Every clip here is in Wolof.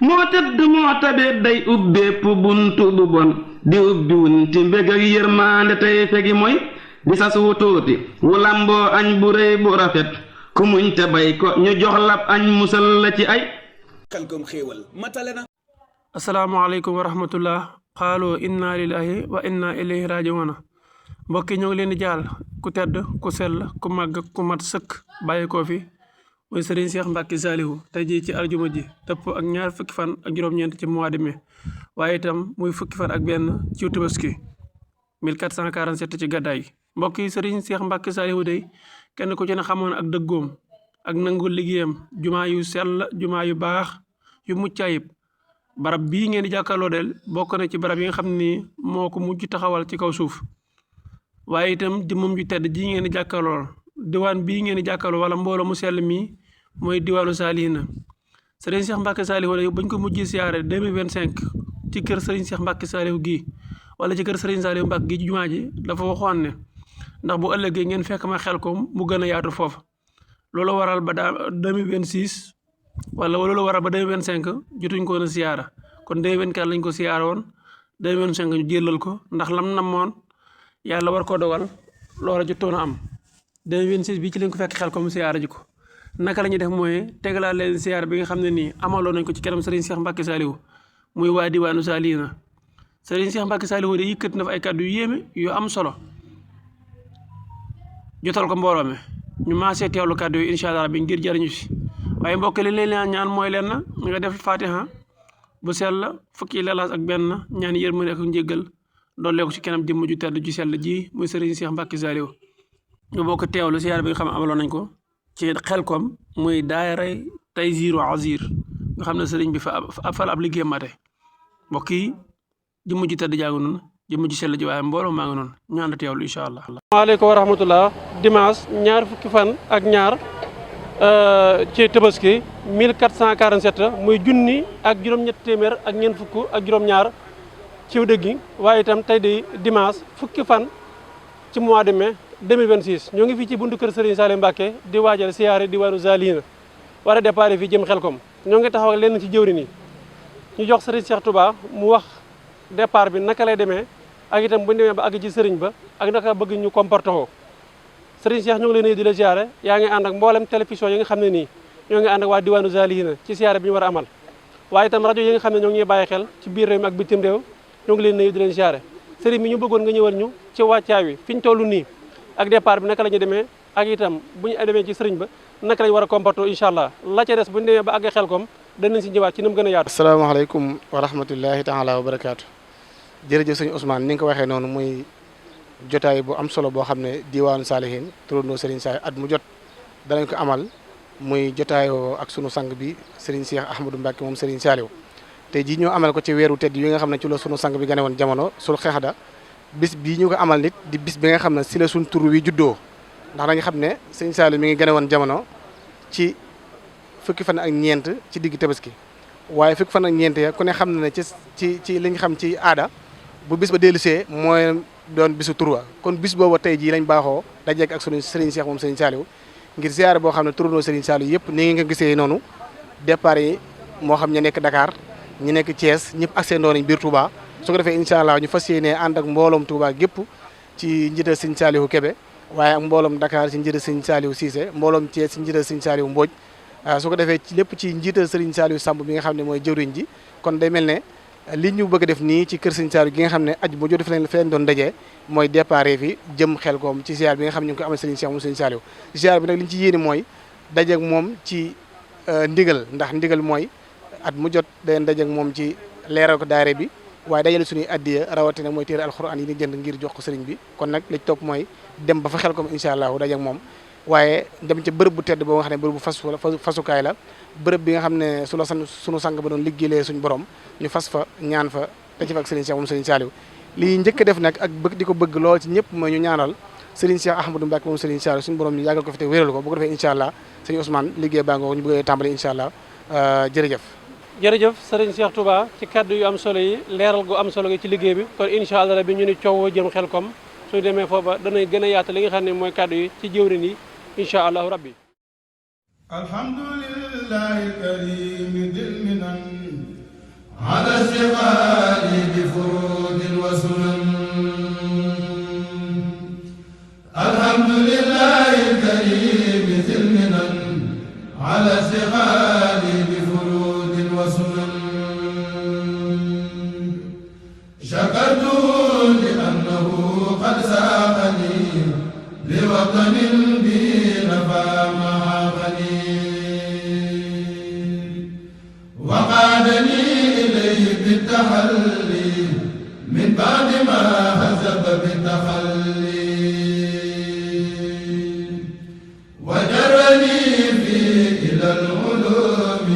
moo tëdd moo tabeet day ubbeepp buntu bu bon di ubbi wunti mbég ak yërmaande tey fegi mooy di sas wu tuuti wu lamboo añ bu rëy bu rafet ku muñ te bay ko ñu jox lab añ musal la ci ay Khelcom xéewal matale na. asalaamaaleykum wa rahmatullah xaaloo inna lillahi wa inna ilayhi rajiuna mbokki ñoo ngi leen di jaal ku tedd ku sell ku màgg ku mat sëkk bàyyi koo fi mooy sëriñ Cheikh Mbacke Saliou tey jii ci aljuma ji dëpp ak ñaar fukki fan ak juróom-ñeent ci mois de mai waaye itam muy fukki fan ak benn ci Tabaski 1447 ci gàddaay mbokk yi sëriñ Cheikh Mbacke Saliou day kenn ku ci ne xamoon ak dëggoom ak nangu liggéeyam jumaa yu sell jumaa yu baax yu mucc ayib barab bii ngeen di jàkkaarloo del bokk na ci barab yi nga xam ni moo ko mujj taxawal ci kaw suuf waaye itam jëmmam ju tedd ji ngeen di jàkkaarloo diwaan bii ngeen di jàkkaarloo wala mbooloo mu sell mii mooy diwaanu Salihina sëriñ Cheikh Mbacke Saliou day bañ ko mujj siyaare 2025 ci kër sëriñ Cheikh Mbacke Saliou gii wala ci kër sëriñ Saliou Mbacke gi ci jumaa ji dafa waxoon ne ndax bu ëllëgee ngeen fekk ma Khelcom mu gën a yaatu foofu loolu waral ba daa 2026 wala loolu waral ba 2025 jotuñ ko woon a siyaara kon 2024 lañ ko siyaara woon 2025 ñu jëlal ko ndax lam namoon yàlla war koo dogal loola jotoon a am 2026 bi ci lañ ko fekk Khelcom siyaara ji ko naka la ñuy def mooy tegalaa leen siyaara bi nga xam ne nii amaloon nañ ko ci kanam Serigne Cheikh Mbacke Saliou muy waa diwaanu Salihina Serigne Cheikh Mbacke Saliou de yëkkat na fa ay kàddu yu yéeme yu am solo jotal ko mbooloo mi ñu maasee teewlu kàddu yi incha allah bi ngir jariñu si waaye mbokk li leen ñaan mooy leen nga def fatiha bu sell fukki lelaas ak benn ñaan yërmande ak njéggal doole ko ci kanam jëmm ju tedd ju sell ji muy Serigne Cheikh Mbacke Saliou ñu bokk teewlu siyaar bi nga xam ne amaloon nañ ko ci Khelcom muy daayira Taysiru Azir nga xam ne sëriñ bi fa la ab liggéey mate mbokk yi jëmm ju tedd jaagu noonu jëmm ji sell ji waaye mbooloo maa ngi noonu ñu ànd teewlu incha allah. waaleykum wa rahmatullah dimanche ñaar fukki fan ak ñaar ci Tabaski 1447 muy junni ak juróom-ñett téeméer ak ñeent fukk ak juróom-ñaar ci dëgg waaye itam tey di dimanche fukki fan ci mois de mai 2026 ñoo ngi fii ci buntu kër Serigne Saliou Mbacke di waajal siyaare diwaanu Salihina war a départ fii jëm Khelcom ñoo ngi taxaw ak lenn ci jëwriñ yi ñu jox Serigne Cheikh Touba mu wax départ bi naka lay demee ak itam bu ñu demee ba àgg ci Serigne ba ak naka bëgg ñu comporté ko Serigne Cheikh ñoo ngi lay nuyu di la siyaare yaa ngi ànd ak mboolem télévision yi nga xam ne nii ñoo ngi ànd ak waa diwaanu Salihina ci siyaare bi ñu war a amal waaye itam rajo yi nga xam ne ñoo ngi bàyyi xel ci biir réew mi ak bitim réew ñoo ngi leen nuyu di leen siyaare Serigne bi ñu bëggoon nga ñëwal ñu ci wàccaay wi fi ñu toll nii ak départ bi naka la ñuy demee ak itam bu ñu demee ci Serigne ba naka lañ war a comporter incha allah la ca des bu ñu demee ba àgg Khelcom danañ si ñëwaat ci ni mu gën a yaatu. asalaamaaleykum wa rahmatullahi taala wa barakaatu jërëjëf sëñ Ousmane ni nga ko waxee noonu muy jotaay bu am solo boo xam ne diwaanu Salihine turandoo Serigne Saliou at mu jot danañ ko amal muy jotaayoo ak sunu sang bi Serigne Cheikh Ahmadou Mbacke moom Serigne Saliou tey jii ñoo amal ko ci weeru tedd yi nga xam ne ci la sunu sang bi gane woon jamono sul xeexda bis bii ñu ko amal nit di bis bi nga xam ne si la suñ tur wi juddoo ndax da nga xam ne Serigne Saliou mi ngi gane woon jamono ci fukki fan ak ñeent ci digg Tabaski waaye fukki fan ak ñeent ya ku ne xam na ne ci li nga xam ci aada bu bis ba dellusee mooy doon bisu turwa kon bis boobu tey jii lañ baaxoo dajeek ak sunu Serigne Cheikh moom Serigne Saliou ngir ziyaare boo xam ne turandoo Serigne Saliou yëpp ni nga gisee noonu départ yi moo xam ñu nekk Dakar ñu nekk Thiès ñëpp accès ndoo nañ biir Touba su ko defee incha allah ñu fas yéenee ànd ak mbooloom Touba gépp ci njiital Serigne Saliou Kébé waaye ak mbooloom Dakar ci njiital Serigne Saliou Cissé mbooloom Thiès ci njiital Serigne Saliou Mbodj su ko defee ci lépp ci njiital Serigne Saliou Samb bi nga xam ne mooy jëwriñ ji kon day mel ne li ñu bëgg a def nii ci kër Serigne Saliou gi nga xam ne aj bu jot fi leen doon dajee mooy départ fi jëm Khelcom ci ziar bi nga xam ne ñu ngi ko amal Serigne Cheikh moom Serigne Saliou ziar bi nag li ñu ci yéene mooy dajeek moom ci ndigal ndax ndigal mooy at mu jot daleen dajeek moom ci leeral ko daare bi waaye dajale suñuy addiya rawatina mooy téere alxuraan yi ni jënd ngir jox ko sëriñ bi kon nag li ci topp mooy dem ba fa Khelcom incha allah dajeek moom waaye dem ca bërëb bu tedd boo nga xam ne bërëb bu fasukaay la bërëb bi nga xam ne su la sunu sang ba doon liggéeyee suñu borom ñu fas fa ñaan fa daje fa ak Serigne Cheikh moom Serigne Saliou lii njëkk a def nag ak bëgg di ko bëgg lool ci ñëpp mooy ñu ñaanal Serigne Cheikh Ahmadou Mbacke moom Serigne Saliou suñu borom ñu yàggal ko fi te wéral ko bu ko defee incha allah sëñ Ousmane liggéey baa ngoo ñu bëgg tàmbali incha allah jërëjëf Serigne Cheikh Touba ci kaddu yu am solo yi leeral gu am solo gi ci liggéey bi kon incha allah rabbi ñu ni coow jëm Khelcom suñu demee foofa danañ gën a yaata li nga xam ne mooy kaddu yi ci jëwrin yi incha allahu rabbi alhamdulillahi karim dil minan على استقال بفروض وسنن الحمد لله الكريم ذي المنن على استقال بفروض وسنن شكرته لأنه قد ساقني لوطن به نفى معاني وقادني إليه بالتحلي من بعد ما هزب بالتخلي وجرني فيه إلى العلوم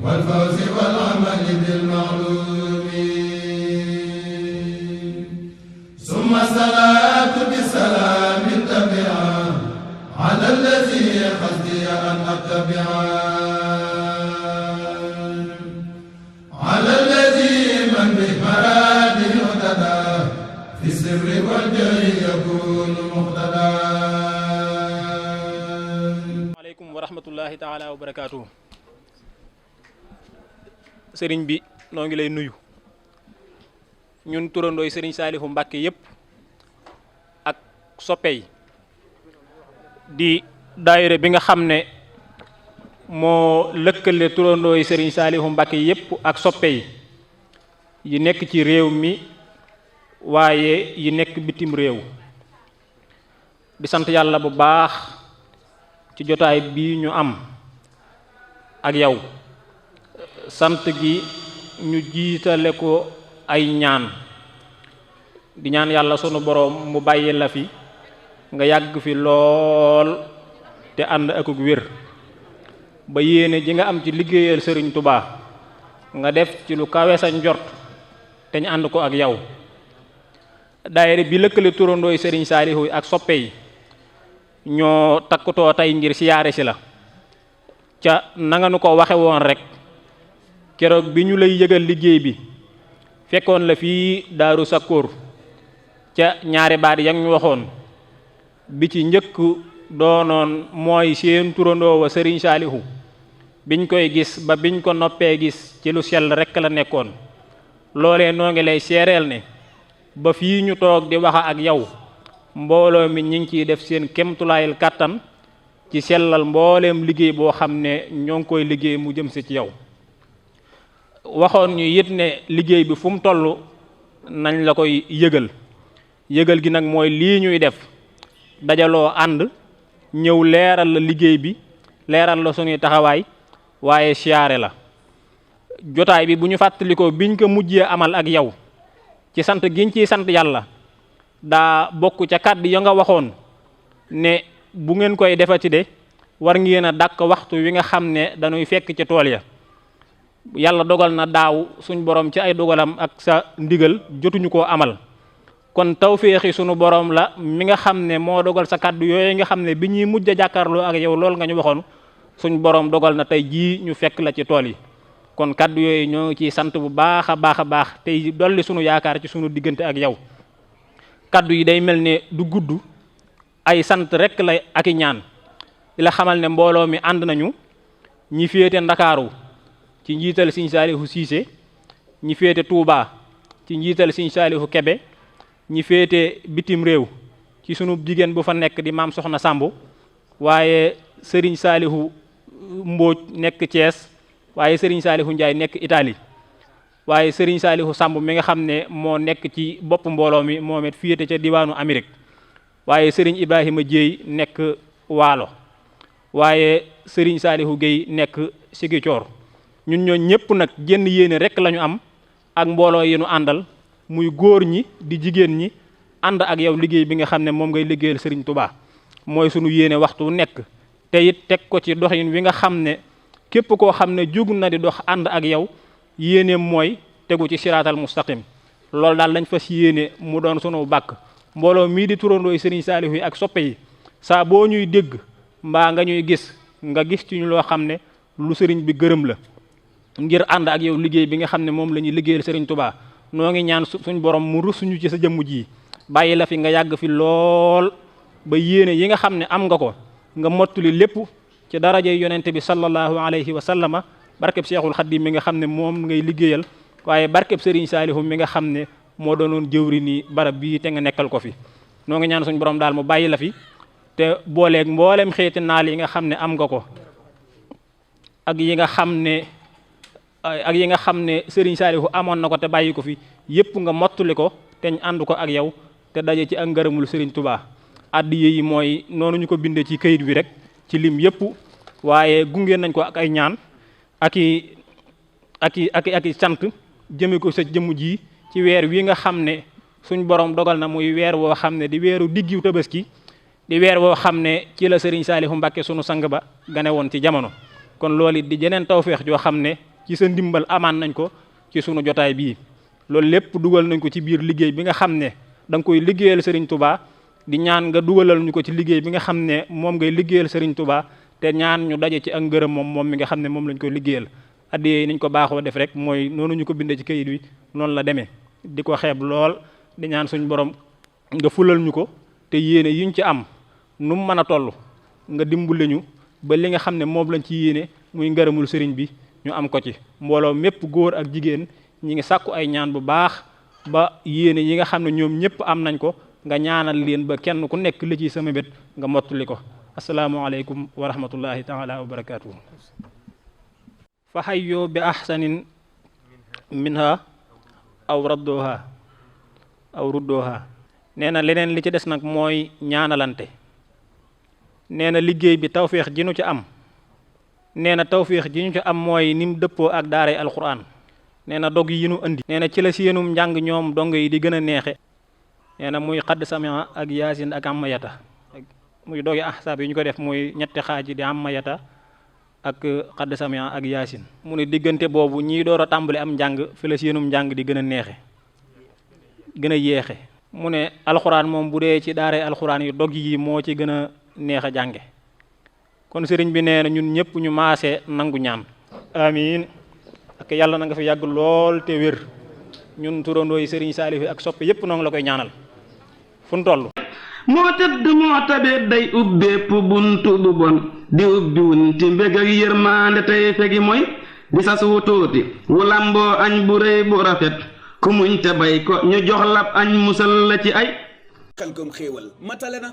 والفوز والعمل بالمعلوم ثم الصلاة بسلام تبعا على الذي قصدي أن أتبعا على الذي من بمراده اهتدى في السر والجهر يكون مقتدى. عليكم ورحمة الله تعالى وبركاته. sëriñ bi noo ngi lay nuyu ñun turandooy sëriñ Saalihu Mbàkke yépp ak soppe yi di daayira bi nga xam ne moo lëkkale turandooy sëriñ Saalihu Mbàkke yépp ak soppe yi nekk ci réew mi waaye yi nekk bitim réew di sant yàlla bu baax ci jotaay bii ñu am ak yow sant gi ñu jiitale ko ay ñaan di ñaan yàlla sunu boroom mu bàyyi la fi nga yàgg fi lool te ànd akuk wér ba yéene ji nga am ci liggéeyal sëriñ Touba nga def ci lu kawe sa njort te ñu ànd ko ak yow. daayira bi lëkkale turandooy sëriñ Saalihu ak soppe yi ñoo takkutoo tey ngir siyaare si la ca nanga nu ko waxe woon rek keroog bi ñu lay yëgal liggéey bi fekkoon la fii Daaru Sakkoor ca ñaari baat ya ñu waxoon bi ci njëkk doonoon mooy seen turandoo wa sëriñ Saalihu biñ koy gis ba biñ ko noppee gis ci lu sell rekk la nekkoon. loolee noo ngi lay seereel ne ba fii ñu toog di waxa ak yow mbooloo mi ñi ngi ciy def seen kemtulaayal kàttan ci sellal mbooleem liggéey boo xam ne ñoo ngi koy liggéey mu jëm si ci yow. waxoon ñu it ne liggéey bi fu mu toll nañ la koy yëgal gi nag mooy lii ñuy def dajaloo ànd ñëw leeral la liggéey bi leeral la suñuy taxawaay waaye siyaare la. jotaay bi bu ñu fàttalikoo biñ ko mujjee amal ak yow ci sant giñ ciy sant yàlla daa bokk ca kàddu ya nga waxoon ne bu ngeen koy defati de war ngeen a dàkk waxtu wi nga xam ne dañuy fekk ca tool ya. yàlla dogal na daaw suñ borom ci ay dogalam ak sa ndigal jotuñu koo amal kon tawféexi sunu borom la mi nga xam ne moo dogal sa kàddu yooyu nga xam ne bi ñuy mujj a jàkkaarloo ak yow loolu nga ñu waxoon suñ borom dogal na tey jii ñu fekk la ci tool yi. kon kàddu yooyu ñoo ngi ciy sant bu baax a baax tey dolli sunu yaakaar ci sunu diggante ak yow. kàddu yi day mel ne du gudd ay sant rek la ak i ñaan di la xamal ne mbooloo mi ànd nañu ñi féete Ndakaaru ci njiital Sëriñ Saalihu Siise ñi féete Touba ci njiital Sëriñ Saalihu Kebe ñi féete bitim réew ci sunu jigéen bu fa nekk di maam Soxna Sambu waaye Sëriñ Saalihu Mbóoj nekk Thiès waaye Sëriñ Saalihu Njaay nekk Italie waaye Sëriñ Saalihu Samb mi nga xam ne moo nekk ci bopp mbooloo mi moom it féete ca diwaanu Amérique waaye Sëriñ Ibrahima Jéey nekk Waalo waaye Sëriñ Saalihu Géey nekk Sigicoor ñun ñoo ñëpp nag jenn yéene rek la ñu am ak mbooloo yi nu àndal muy góor ñi di jigéen ñi ànd ak yow liggéey bi nga xam ne moom ngay liggéeyal Sëriñ Touba mooy sunu yéene waxtu nekk te it teg ko ci doxin wi nga xam ne képp koo xam ne jóg na di dox ànd ak yow yéeneem mooy tegu ci siraatal mustaqim loolu daal lañ fas yéene mu doon sunu bàkk mbooloo mii di turandooy Sëriñ Saalihu yi ak soppe yi saa boo ñuy dégg mbaa nga ñuy gis nga gis ci ñu loo xam ne lu sëriñ bi gërëm la ngir ànd ak yow liggéey bi nga xam ne moom la ñuy liggéeyal Sëriñ Touba noo ngi ñaan suñ borom mu rusuñu ci sa jëmm ji bàyyi la fi nga yàgg fi lool ba yéene yi nga xam ne am nga ko nga mottuli lépp ci daraje yonente bi sallallahu alayhi wa sallama barkeb Seexul Xaddim mi nga xam ne moom ngay liggéeyal waaye barkeb Serigne Saliou mi nga xam ne moo doonoon jëwri ni barab bii te nga nekkal ko fi noo ngi ñaan suñu borom daal mu bàyyi la fi te booleeg mboolem xeeti naal yi nga xam ne am nga ko ak yi nga xam ne Serigne Saliou amoon na ko te bàyyi ko fi yëpp nga mottali ko te ñu ànd ko ak yow te daje ci ak ngërëmul Serigne Touba addiya yi mooy noonu ñu ko bindee ci kayit bi rek ci lim yëpp waaye gunge nañ ko ak ay ñaan ak i sant jëme ko sa jëmm ji ci weer wi nga xam ne suñ borom dogal na muy weer woo xam ne di weeru diggiw Tabaski di weer woo xam ne ci la Serigne Saliou Mbacké sunu sang ba gane woon ci jamono kon loolu it di jeneen tawféex joo xam ne ci sa ndimbal amaan nañ ko ci sunu jotaay bii loolu lépp dugal nañ ko ci biir liggéey bi nga xam ne da nga koy liggéeyal Serigne Touba di ñaan nga dugalal ñu ko ci liggéey bi nga xam ne moom ngay liggéeyal Serigne Touba te ñaan ñu daje ci ak ngërëm moom mi nga xam ne moom lañ koy liggéeyal addiya yi niñ ko baaxoo def rek mooy noonu ñu ko bindee ci kayit wi noonu la demee di ko xeeb lool di ñaan suñ borom nga fulal ñu ko te yéene yuñ ci am nu mu mën a toll nga dimbali ñu ba li nga xam ne moom lañ ci yéene muy ngërëmul sëriñ bi ñu am ko ci mbooloo mépp góor ak jigéen ñi ngi sàkku ay ñaan bu baax ba yéene yi nga xam ne ñoom ñëpp am nañ ko nga ñaanal leen ba kenn ku nekk li ci sama bét nga mottali ko asalaamaaleykum wa rahmatullahi taala wa barakaatuhu fa hayyu bi ahsanin minha aw raddoha aw ruddoha nee na leneen li ci des nag mooy ñaanalante nee na liggéey bi tawféex ji nu ci am nee na tawféex ji ñu ci am mooy ni mu dëppoo ak daaray alquran nee na dog yi nu indi nee na ci la seenum njàng ñoom dong yi di gën a neexe nee na muy xadd samia ak yaasin ak amayata muy dogi ahsaab yi ñu ko def muy ñetti xaaji di amayata ak xadd samia ak yaasin mu ne diggante boobu ñii door a tàmbali am njàng fi la seenum njàng di gën a neexe gën a yéexe mu ne alxuraan moom bu dee ci daaray alxuraan yi dog yi moo ci gën a neex a jànge kon sëriñ bi nee na ñun ñëpp ñu maase nangu ñaan amiin ak yàlla na nga fi yàgg lool te wér ñun turandoo yi sëriñ Saliou ak soppe yëpp noo ngi la koy ñaanal fu nu toll moo tëdd moo tabe day ubbeepp buntu bu bon di ubbi wunti mbég ak yërmaande tey fegi mooy di sas wu tuuti wu lamboo añ bu rëy bu rafet ku muñ te bay ko ñu jox lab añ musal la ci ay Xelcom xéewal matale na